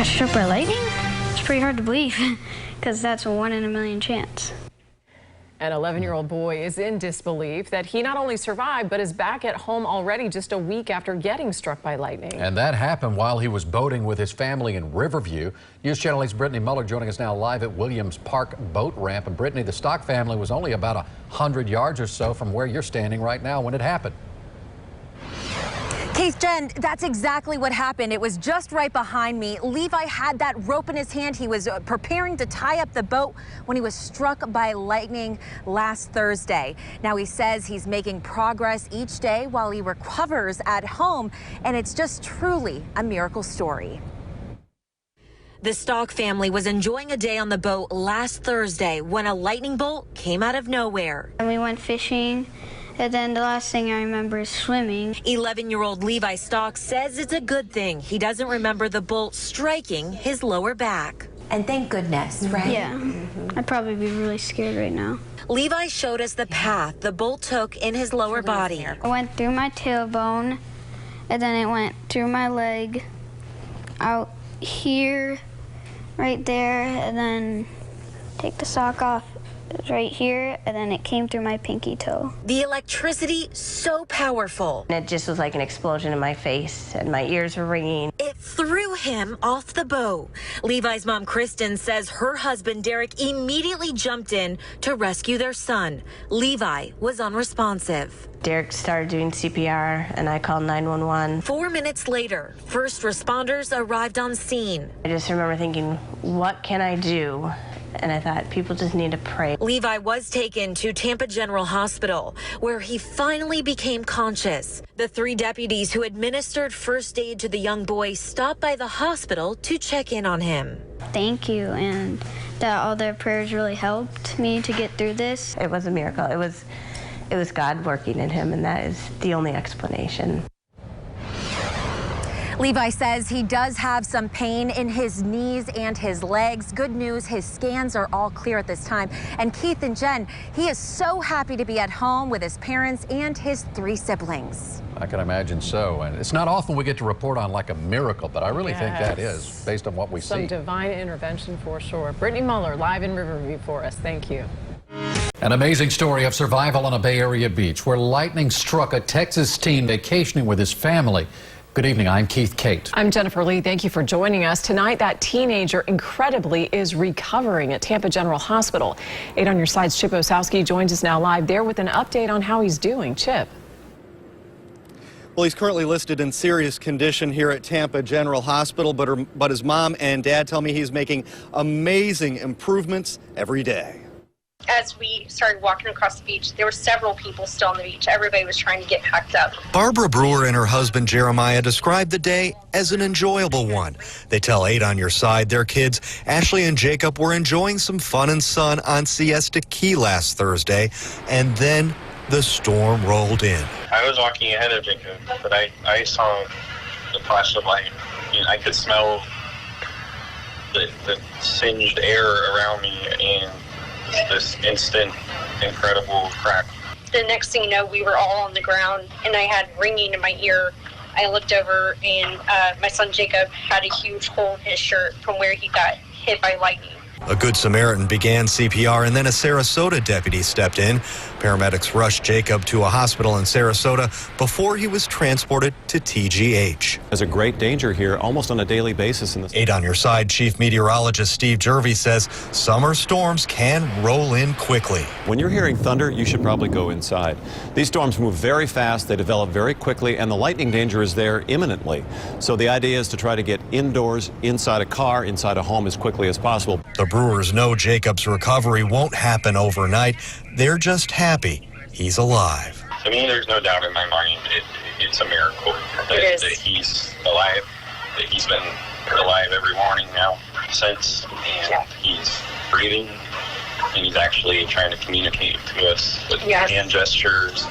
Got struck by lightning? It's pretty hard to believe because that's a 1 in a million chance. An 11-year-old boy is in disbelief that he not only survived, but is back at home already just a week after getting struck by lightning. And that happened while he was boating with his family in Riverview. News Channel 8's Brittany Muller joining us now live at Williams Park Boat Ramp. And Brittany, the Stock family was only about 100 yards or so from where you're standing right now when it happened. Keith, Jen, that's exactly what happened. It was just right behind me. Levi had that rope in his hand. He was preparing to tie up the boat when he was struck by lightning last Thursday. Now he says he's making progress each day while he recovers at home, and it's just truly a miracle story. The Stock family was enjoying a day on the boat last Thursday when a lightning bolt came out of nowhere. And we went fishing. And then the last thing I remember is swimming. 11-year-old Levi Stock says it's a good thing he doesn't remember the bolt striking his lower back. And thank goodness, right? Yeah, I'd probably be really scared right now. Levi showed us the path the bolt took in his lower body. It went through my tailbone, and then it went through my leg, out here, right there, and then take the sock off. It was right here, and then it came through my pinky toe. The electricity so powerful. It just was like an explosion in my face, and my ears were ringing. It threw him off the boat. Levi's mom, Kristen, says her husband, Derek, immediately jumped in to rescue their son. Levi was unresponsive. Derek started doing CPR, and I called 911. 4 minutes later, first responders arrived on scene. I just remember thinking, what can I do? And I thought, people just need to pray. Levi was taken to Tampa General Hospital, where he finally became conscious. The 3 deputies who administered first aid to the young boy stopped by the hospital to check in on him. Thank you, and that all their prayers really helped me to get through this. It was a miracle. It was God working in him, and that is the only explanation. Levi says he does have some pain in his knees and his legs. Good news, his scans are all clear at this time. And Keith and Jen, he is so happy to be at home with his parents and his 3 siblings. I can imagine so. And it's not often we get to report on like a miracle, but I really think that is, based on what we see. Some divine intervention for sure. Brittany Muller live in Riverview for us. Thank you. An amazing story of survival on a Bay Area beach where lightning struck a Texas teen vacationing with his family. Good evening, I'm Keith Kate. I'm Jennifer Lee. Thank you for joining us. Tonight, that teenager, incredibly, is recovering at Tampa General Hospital. 8 on your side's Chip Osowski joins us now live there with an update on how he's doing. Chip. Well, he's currently listed in serious condition here at Tampa General Hospital, but his mom and dad tell me he's making amazing improvements every day. As we started walking across the beach, there were several people still on the beach. Everybody was trying to get packed up. Barbara Brewer and her husband Jeremiah described the day as an enjoyable one. They tell 8 on your side their kids, Ashley and Jacob, were enjoying some fun and sun on Siesta Key last Thursday, and then the storm rolled in. I was walking ahead of Jacob, but I saw the flash of light. I could smell the singed air around me and this instant, incredible crack. The next thing you know, we were all on the ground, and I had ringing in my ear. I looked over, and my son Jacob had a huge hole in his shirt from where he got hit by lightning. A Good Samaritan began CPR, and then a Sarasota deputy stepped in. Paramedics rushed Jacob to a hospital in Sarasota before he was transported to TGH. There's a great danger here almost on a daily basis. 8 on your side, Chief Meteorologist Steve Jervey says summer storms can roll in quickly. When you're hearing thunder, you should probably go inside. These storms move very fast, they develop very quickly, and the lightning danger is there imminently. So the idea is to try to get indoors, inside a car, inside a home as quickly as possible. The Brewers know Jacob's recovery won't happen overnight. They're just happy he's alive. To me, there's no doubt in my mind it's a miracle that he's alive, that he's been alive every morning now since, and he's breathing, and he's actually trying to communicate to us with hand gestures.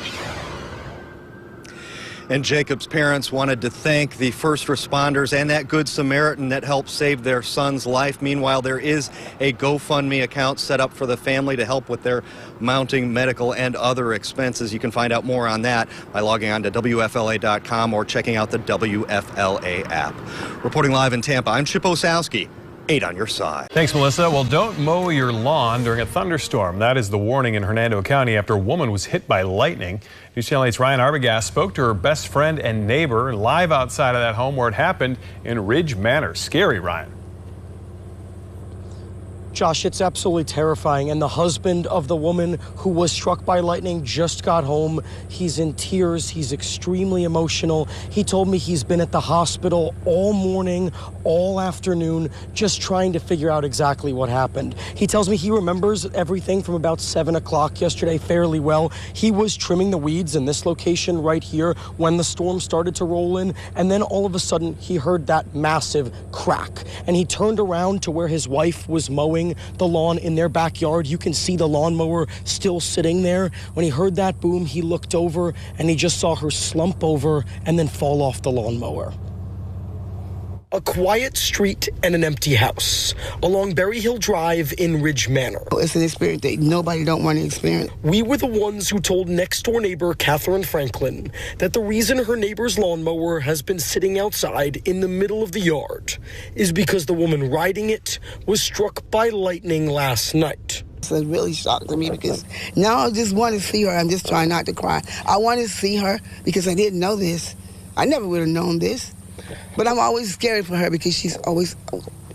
And Jacob's parents wanted to thank the first responders and that Good Samaritan that helped save their son's life. Meanwhile, there is a GoFundMe account set up for the family to help with their mounting medical and other expenses. You can find out more on that by logging on to WFLA.com or checking out the WFLA app. Reporting live in Tampa, I'm Chip Osowski. 8 on your side. Thanks, Melissa. Well, don't mow your lawn during a thunderstorm. That is the warning in Hernando County after a woman was hit by lightning. News Channel 8's Ryan Arbogast spoke to her best friend and neighbor live outside of that home where it happened in Ridge Manor. Scary, Ryan. Josh, it's absolutely terrifying. And the husband of the woman who was struck by lightning just got home. He's in tears. He's extremely emotional. He told me he's been at the hospital all morning, all afternoon, just trying to figure out exactly what happened. He tells me he remembers everything from about 7 o'clock yesterday fairly well. He was trimming the weeds in this location right here when the storm started to roll in. And then all of a sudden, he heard that massive crack. And he turned around to where his wife was mowing the lawn in their backyard. You can see the lawnmower still sitting there. When he heard that boom, he looked over and he just saw her slump over and then fall off the lawnmower. A quiet street and an empty house along Berry Hill Drive in Ridge Manor. It's an experience that nobody don't want to experience. We were the ones who told next-door neighbor Catherine Franklin that the reason her neighbor's lawnmower has been sitting outside in the middle of the yard is because the woman riding it was struck by lightning last night. It's a really shock to me because now I just want to see her. I'm just trying not to cry. I want to see her because I didn't know this. I never would have known this. But I'm always scared for her because she's always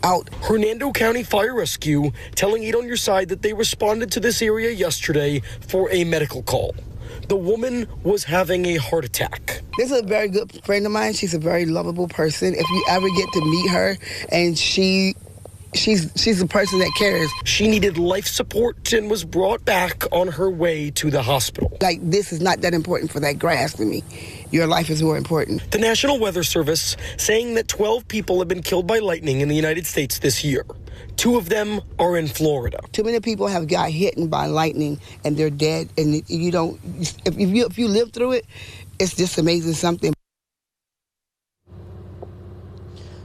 out. Hernando County Fire Rescue telling 8 on your side that they responded to this area yesterday for a medical call. The woman was having a heart attack. This is a very good friend of mine. She's a very lovable person. If you ever get to meet her, and she's a person that cares. She needed life support and was brought back on her way to the hospital. Like, this is not that important for that grass to me. Your life is more important. The National Weather Service saying that 12 people have been killed by lightning in the United States this year. 2 of them are in Florida. Too many people have got hit by lightning and they're dead. And you don't, if you live through it, it's just amazing something.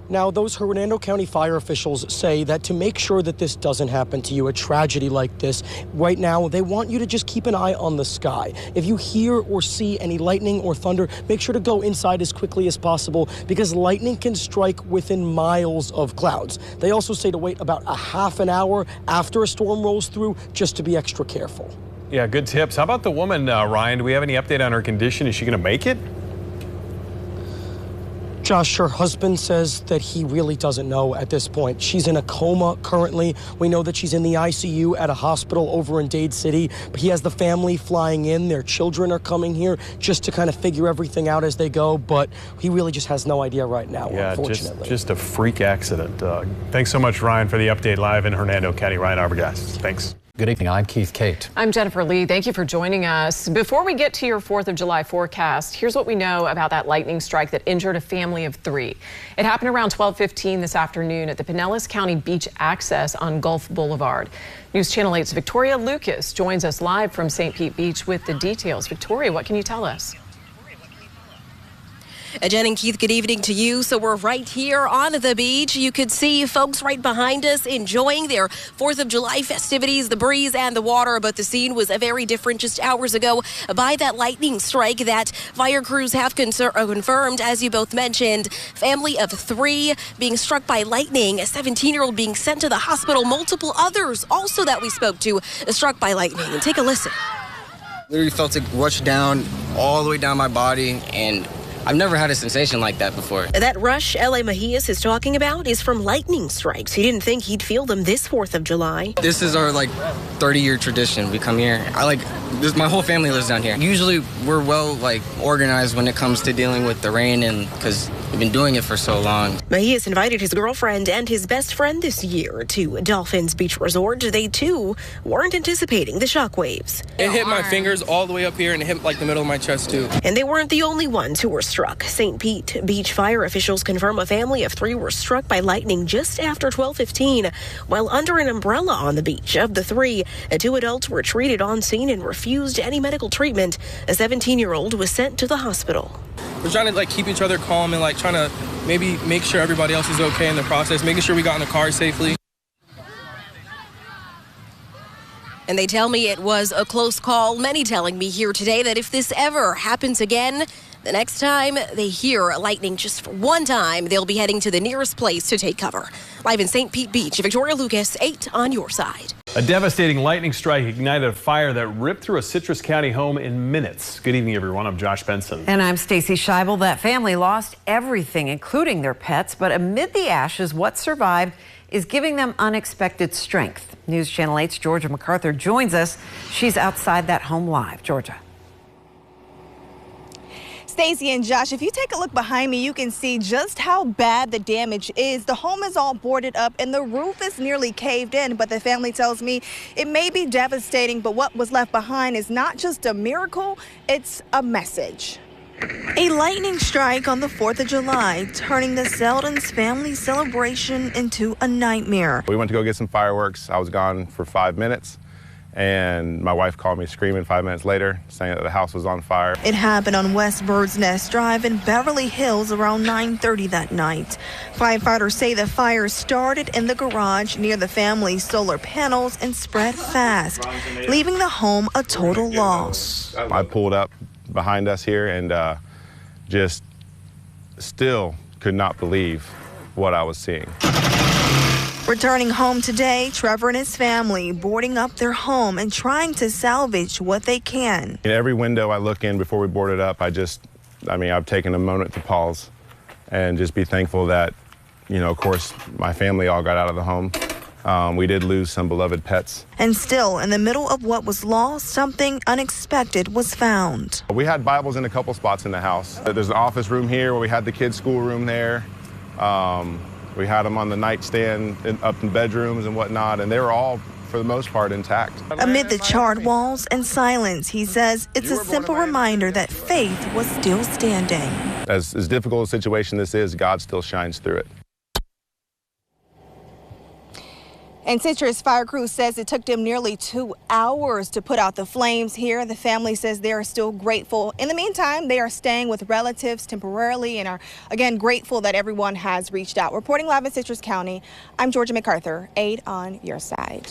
Now, those Hernando County fire officials say that to make sure that this doesn't happen to you, a tragedy like this, right now, they want you to just keep an eye on the sky. If you hear or see any lightning or thunder, make sure to go inside as quickly as possible because lightning can strike within miles of clouds. They also say to wait about a half an hour after a storm rolls through just to be extra careful. Yeah, good tips. How about the woman, Ryan? Do we have any update on her condition? Is she going to make it? Josh, her husband says that he really doesn't know at this point. She's in a coma currently. We know that she's in the ICU at a hospital over in Dade City. But he has the family flying in. Their children are coming here just to kind of figure everything out as they go. But he really just has no idea right now, unfortunately. Just a freak accident. Thanks so much, Ryan, for the update live in Hernando County. Ryan Arbogast. Thanks. Good evening. I'm Keith Kate. I'm Jennifer Lee. Thank you for joining us. Before we get to your 4th of July forecast, here's what we know about that lightning strike that injured a family of 3. It happened around 12:15 this afternoon at the Pinellas County Beach Access on Gulf Boulevard. News Channel 8's Victoria Lucas joins us live from St. Pete Beach with the details. Victoria, what can you tell us? Jen and Keith, good evening to you. So we're right here on the beach. You could see folks right behind us enjoying their 4th of July festivities, the breeze and the water. But the scene was very different just hours ago by that lightning strike that fire crews have confirmed, as you both mentioned. Family of 3 being struck by lightning, a 17-year-old being sent to the hospital, multiple others also that we spoke to struck by lightning. And take a listen. Literally felt it rush down all the way down my body, and I've never had a sensation like that before. That rush L.A. Mejias is talking about is from lightning strikes. He didn't think he'd feel them this 4th of July. This is our 30-year tradition. We come here. My whole family lives down here. Usually we're well organized when it comes to dealing with the rain, and because we've been doing it for so long. Mejias invited his girlfriend and his best friend this year to Dolphins Beach Resort. They too weren't anticipating the shockwaves. It hit my fingers all the way up here and it hit the middle of my chest too. And they weren't the only ones who were struck. St. Pete Beach fire officials confirm a family of 3 were struck by lightning just after 12:15 while under an umbrella on the beach. Of the 3, 2 adults were treated on scene and refused any medical treatment. A 17-year-old was sent to the hospital. we're trying to like keep each other calm and like trying to maybe make sure everybody else is okay in the process, making sure we got in the car safely. And they tell me it was a close call. Many telling me here today that if this ever happens again, the next time they hear lightning just for one time, they'll be heading to the nearest place to take cover. Live in St. Pete Beach, Victoria Lucas, 8 on your side. A devastating lightning strike ignited a fire that ripped through a Citrus County home in minutes. Good evening, everyone. I'm Josh Benson. And I'm Stacy Scheibel. That family lost everything, including their pets, but amid the ashes, what survived is giving them unexpected strength. News Channel 8's Georgia MacArthur joins us. She's outside that home live. Georgia. Stacy and Josh, if you take a look behind me, you can see just how bad the damage is. The home is all boarded up and the roof is nearly caved in, but the family tells me it may be devastating, but what was left behind is not just a miracle, it's a message. A lightning strike on the 4th of July, turning the Seldon's family celebration into a nightmare. We went to go get some fireworks. I was gone for 5 minutes, and my wife called me screaming 5 minutes later, saying that the house was on fire. It happened on West Bird's Nest Drive in Beverly Hills around 9:30 that night. Firefighters say the fire started in the garage near the family's solar panels and spread fast, leaving the home a total loss. I pulled up behind us here and just still could not believe what I was seeing. Returning home today, Trevor and his family boarding up their home and trying to salvage what they can. In every window I look in before we board it up, I've taken a moment to pause and just be thankful that, of course, my family all got out of the home. We did lose some beloved pets. And still, in the middle of what was lost, something unexpected was found. We had Bibles in a couple spots in the house. There's an office room here where we had the kids' schoolroom there. We had them on the nightstand up in bedrooms and whatnot, and they were all, for the most part, intact. Amid the charred walls and silence, he says it's a simple reminder that faith was still standing. As difficult a situation this is, God still shines through it. And Citrus Fire Crew says it took them nearly 2 hours to put out the flames here. The family says they are still grateful. In the meantime, they are staying with relatives temporarily and are, again, grateful that everyone has reached out. Reporting live in Citrus County, I'm Georgia MacArthur, 8 on your side.